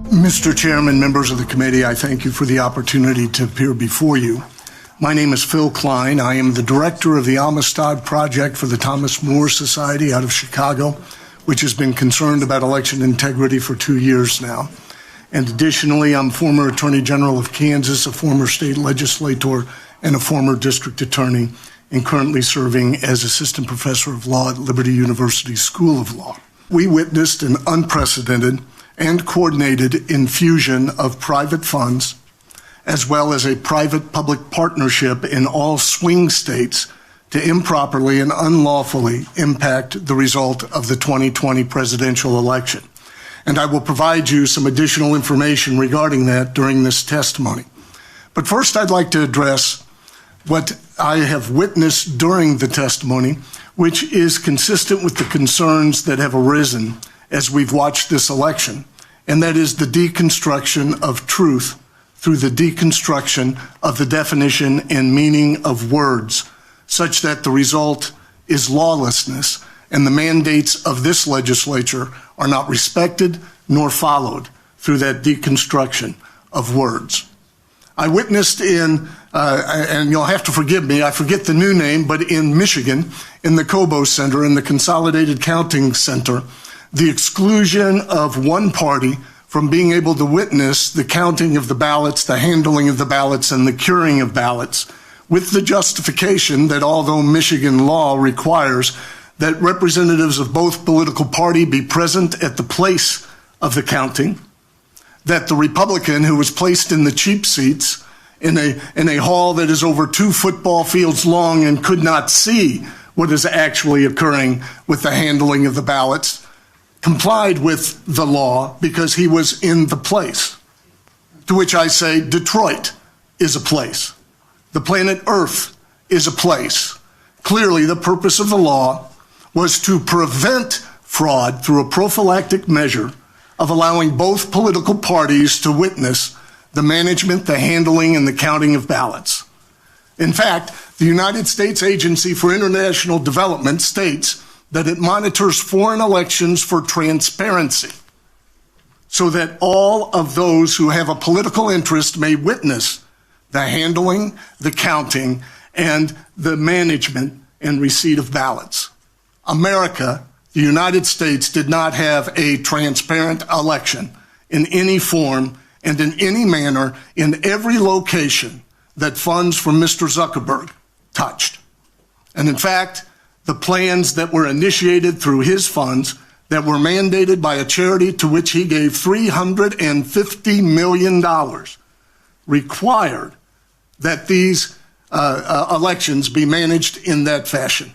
Mr. Chairman, members of the committee, I thank you for the opportunity to appear before you. My name is Phill Kline. I am the director of the Amistad project for the Thomas More Society out of Chicago, which has been concerned about election integrity for 2 years now. And additionally, I'm former Attorney General of Kansas, a former state legislator, and a former district attorney, and currently serving as assistant professor of law at Liberty University School of Law. We witnessed an unprecedented and coordinated infusion of private funds, as well as a private-public partnership in all swing states to improperly and unlawfully impact the result of the 2020 presidential election. And I will provide you some additional information regarding that during this testimony. But first, I'd like to address what I have witnessed during the testimony, which is consistent with the concerns that have arisen as we've watched this election, and that is the deconstruction of truth through the deconstruction of the definition and meaning of words, such that the result is lawlessness, and the mandates of this legislature are not respected nor followed through that deconstruction of words. I witnessed in, and you'll have to forgive me, I forget the new name, but in Michigan, in the Cobo Center, in the Consolidated Counting Center, the exclusion of one party from being able to witness the counting of the ballots, the handling of the ballots, and the curing of ballots, with the justification that although Michigan law requires that representatives of both political party be present at the place of the counting, that the Republican who was placed in the cheap seats in a hall that is over 2 football fields long and could not see what is actually occurring with the handling of the ballots, complied with the law because he was in the place. To which I say, Detroit is a place. The planet Earth is a place. Clearly, the purpose of the law was to prevent fraud through a prophylactic measure of allowing both political parties to witness the management, the handling, and the counting of ballots. In fact, the United States Agency for International Development states that it monitors foreign elections for transparency, so that all of those who have a political interest may witness the handling, the counting, and the management and receipt of ballots. America, the United States, did not have a transparent election in any form and in any manner in every location that funds from Mr. Zuckerberg touched. And in fact, the plans that were initiated through his funds that were mandated by a charity to which he gave $350 million required that these elections be managed in that fashion.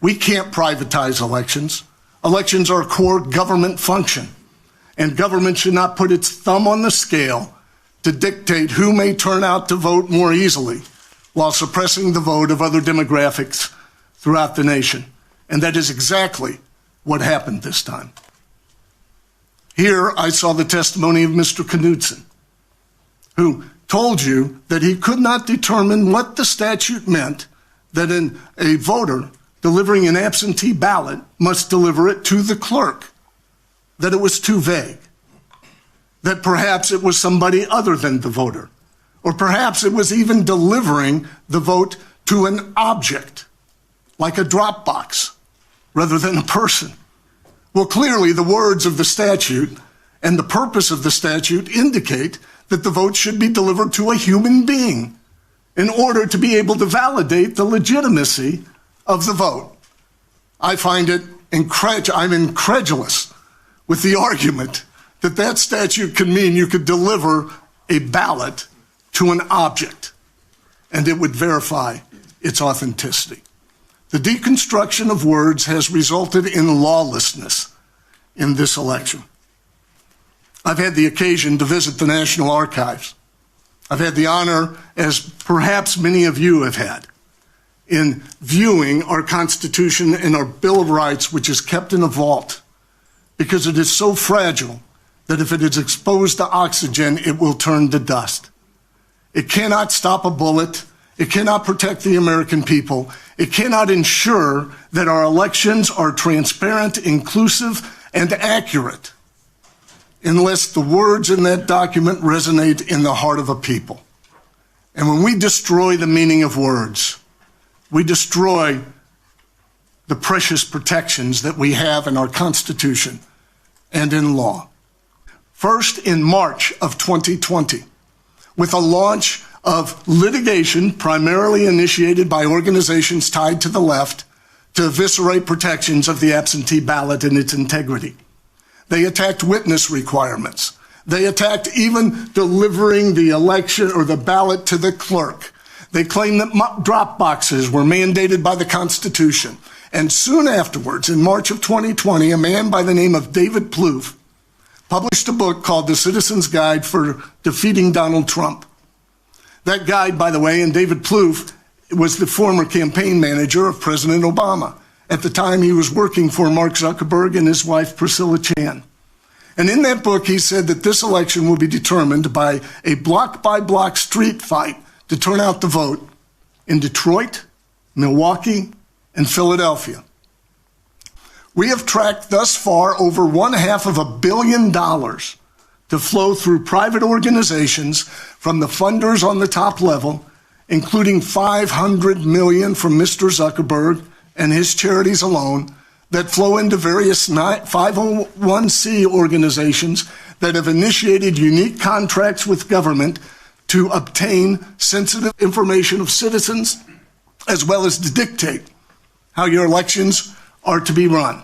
We can't privatize elections. Elections are a core government function, and government should not put its thumb on the scale to dictate who may turn out to vote more easily while suppressing the vote of other demographics throughout the nation. And that is exactly what happened this time. Here I saw the testimony of Mr. Knudsen, who told you that he could not determine what the statute meant that a voter delivering an absentee ballot must deliver it to the clerk, that it was too vague, that perhaps it was somebody other than the voter, or perhaps it was even delivering the vote to an object, like a drop box, rather than a person. Well, clearly the words of the statute and the purpose of the statute indicate that the vote should be delivered to a human being in order to be able to validate the legitimacy of the vote. I find it I'm incredulous with the argument that that statute can mean you could deliver a ballot to an object and it would verify its authenticity. The deconstruction of words has resulted in lawlessness in this election. I've had the occasion to visit the National Archives. I've had the honor, as perhaps many of you have had, in viewing our Constitution and our Bill of Rights, which is kept in a vault, because it is so fragile that if it is exposed to oxygen, it will turn to dust. It cannot stop a bullet. It cannot protect the American people. It cannot ensure that our elections are transparent, inclusive, and accurate. unless the words in that document resonate in the heart of a people. And when we destroy the meaning of words, we destroy the precious protections that we have in our Constitution and in law. First, in March of 2020, with a launch of litigation primarily initiated by organizations tied to the left to eviscerate protections of the absentee ballot and its integrity. They attacked witness requirements. They attacked even delivering the election or the ballot to the clerk. They claimed that drop boxes were mandated by the Constitution. And soon afterwards, in March of 2020, a man by the name of David Plouffe published a book called The Citizen's Guide for Defeating Donald Trump. That guide, by the way, and David Plouffe was the former campaign manager of President Obama. At the time, he was working for Mark Zuckerberg and his wife, Priscilla Chan. And in that book, he said that this election will be determined by a block-by-block street fight to turn out the vote in Detroit, Milwaukee, and Philadelphia. We have tracked thus far over $500 million to flow through private organizations from the funders on the top level, including $500 million from Mr. Zuckerberg and his charities alone, that flow into various 501c organizations that have initiated unique contracts with government to obtain sensitive information of citizens, as well as to dictate how your elections are to be run.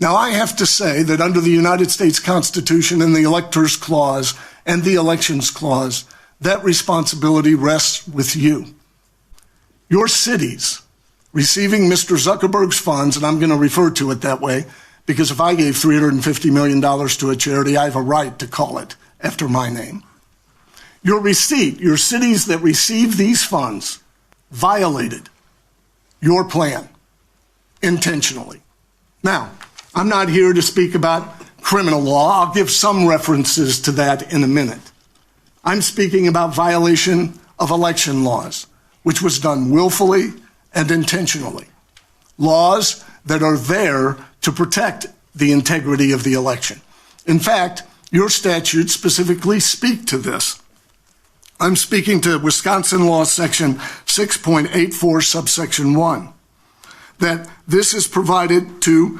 Now, I have to say that under the United States Constitution and the Electors Clause and the Elections Clause, that responsibility rests with you. Your cities receiving Mr. Zuckerberg's funds, and I'm going to refer to it that way, because if I gave $350 million to a charity, I have a right to call it after my name. Your cities that receive these funds violated your plan intentionally. Now, I'm not here to speak about criminal law. I'll give some references to that in a minute. I'm speaking about violation of election laws, which was done willfully and intentionally. Laws that are there to protect the integrity of the election. In fact, your statutes specifically speak to this. I'm speaking to Wisconsin Law Section 6.84, subsection 1, that this is provided to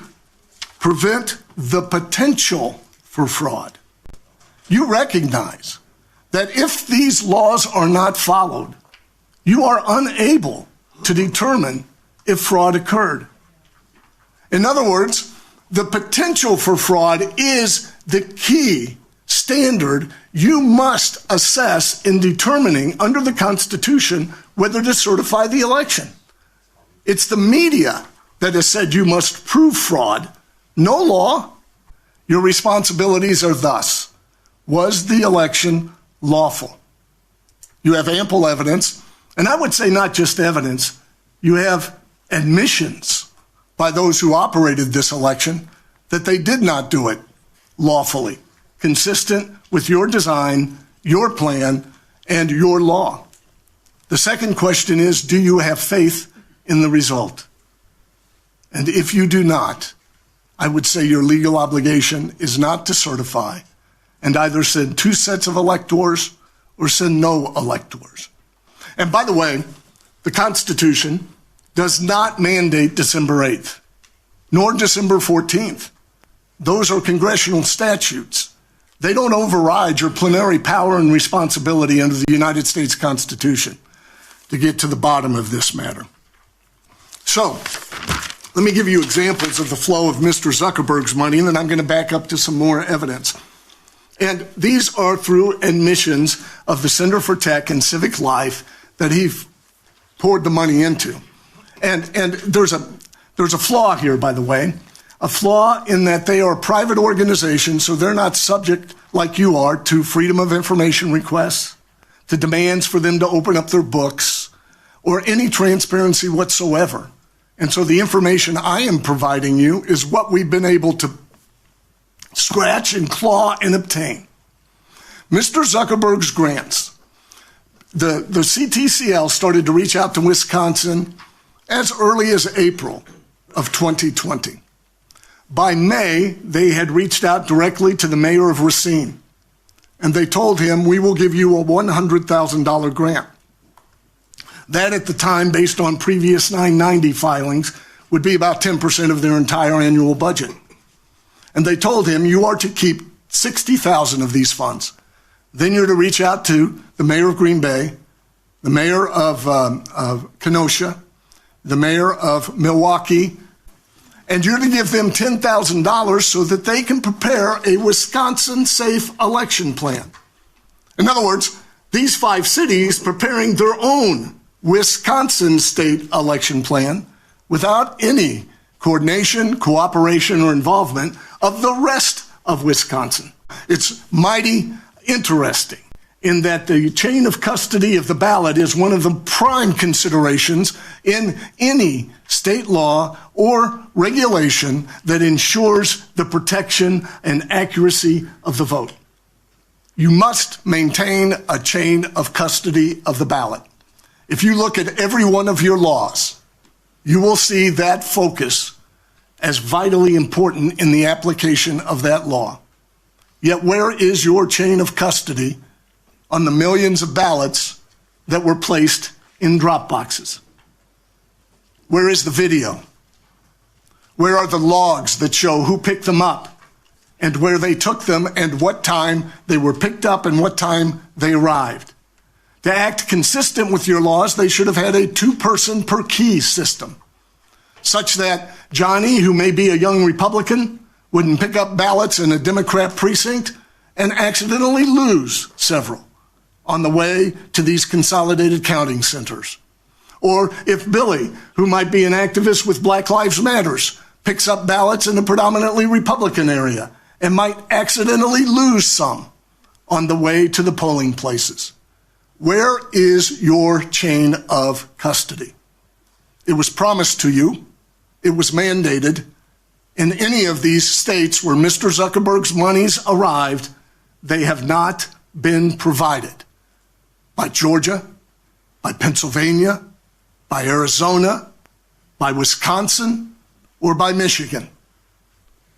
prevent the potential for fraud. You recognize that if these laws are not followed, you are unable to determine if fraud occurred. In other words, the potential for fraud is the key standard you must assess in determining under the Constitution whether to certify the election. It's the media that has said you must prove fraud, no law. Your responsibilities are thus: was the election lawful? You have ample evidence, and I would say not just evidence, you have admissions by those who operated this election that they did not do it lawfully, consistent with your design, your plan, and your law. The second question is, do you have faith in the result? And if you do not, I would say your legal obligation is not to certify and either send 2 sets of electors or send no electors. And by the way, the Constitution does not mandate December 8th, nor December 14th. Those are congressional statutes. They don't override your plenary power and responsibility under the United States Constitution to get to the bottom of this matter. So, let me give you examples of the flow of Mr. Zuckerberg's money, and then I'm going to back up to some more evidence. And these are through admissions of the Center for Tech and Civic Life that he poured the money into. And there's a flaw here, by the way, a flaw in that they are private organizations, so they're not subject, like you are, to freedom of information requests, to demands for them to open up their books, or any transparency whatsoever. And so the information I am providing you is what we've been able to scratch and claw and obtain. Mr. Zuckerberg's grants. The CTCL started to reach out to Wisconsin as early as April of 2020. By May, they had reached out directly to the mayor of Racine, and they told him, we will give you a $100,000 grant. That at the time, based on previous 990 filings, would be about 10% of their entire annual budget. And they told him, you are to keep 60,000 of these funds. Then you're to reach out to the mayor of Green Bay, the mayor of Kenosha, the mayor of Milwaukee, and you're to give them $10,000 so that they can prepare a Wisconsin safe election plan. In other words, these 5 cities preparing their own Wisconsin state election plan without any coordination, cooperation, or involvement of the rest of Wisconsin. It's mighty interesting in that the chain of custody of the ballot is one of the prime considerations in any state law or regulation that ensures the protection and accuracy of the vote. You must maintain a chain of custody of the ballot. If you look at every one of your laws, you will see that focus as vitally important in the application of that law. Yet where is your chain of custody on the millions of ballots that were placed in drop boxes? Where is the video? Where are the logs that show who picked them up and where they took them and what time they were picked up and what time they arrived? To act consistent with your laws, they should have had a 2-person per key system, such that Johnny, who may be a young Republican, wouldn't pick up ballots in a Democrat precinct and accidentally lose several on the way to these consolidated counting centers. Or if Billy, who might be an activist with Black Lives Matters, picks up ballots in a predominantly Republican area and might accidentally lose some on the way to the polling places. Where is your chain of custody? It was promised to you. It was mandated. In any of these states where Mr. Zuckerberg's monies arrived, they have not been provided. By Georgia, by Pennsylvania, by Arizona, by Wisconsin, or by Michigan.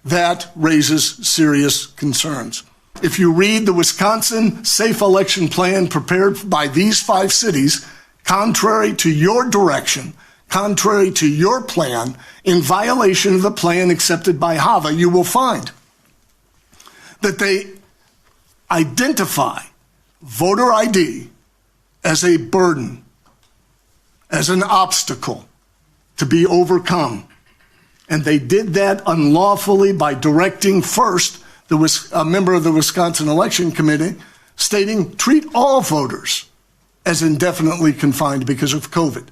That raises serious concerns. If you read the Wisconsin Safe Election Plan prepared by these 5 cities, contrary to your direction, contrary to your plan, in violation of the plan accepted by HAVA, you will find that they identify voter ID as a burden, as an obstacle to be overcome. And they did that unlawfully by directing first a member of the Wisconsin Election Committee stating, treat all voters as indefinitely confined because of COVID.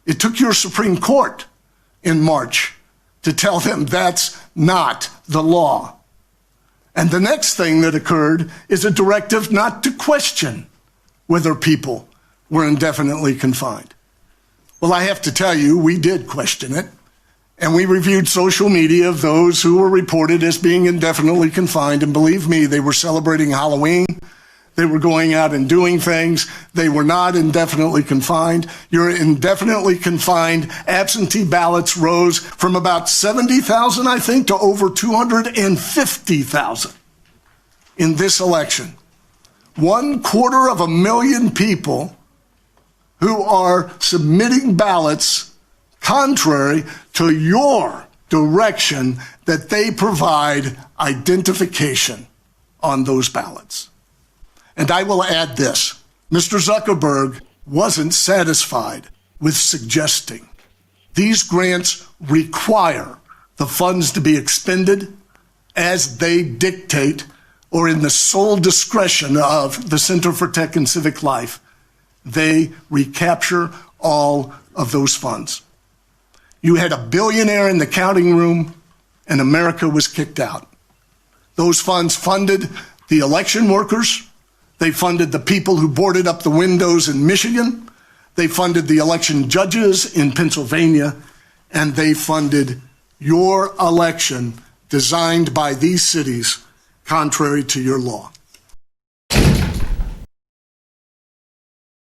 It took your Supreme Court in March to tell them that's not the law. And the next thing that occurred is a directive not to question whether people were indefinitely confined. Well, I have to tell you, we did question it. And we reviewed social media of those who were reported as being indefinitely confined. And believe me, they were celebrating Halloween. They were going out and doing things. They were not indefinitely confined. Your indefinitely confined absentee ballots rose from about 70,000, I think, to over 250,000 in this election. 250,000 people who are submitting ballots contrary to your direction that they provide identification on those ballots. And I will add this. Mr. Zuckerberg wasn't satisfied with suggesting these grants require the funds to be expended as they dictate or in the sole discretion of the Center for Tech and Civic Life. They recapture all of those funds. You had a billionaire in the counting room, and America was kicked out. Those funds funded the election workers. They funded the people who boarded up the windows in Michigan. They funded the election judges in Pennsylvania. And they funded your election designed by these cities contrary to your law.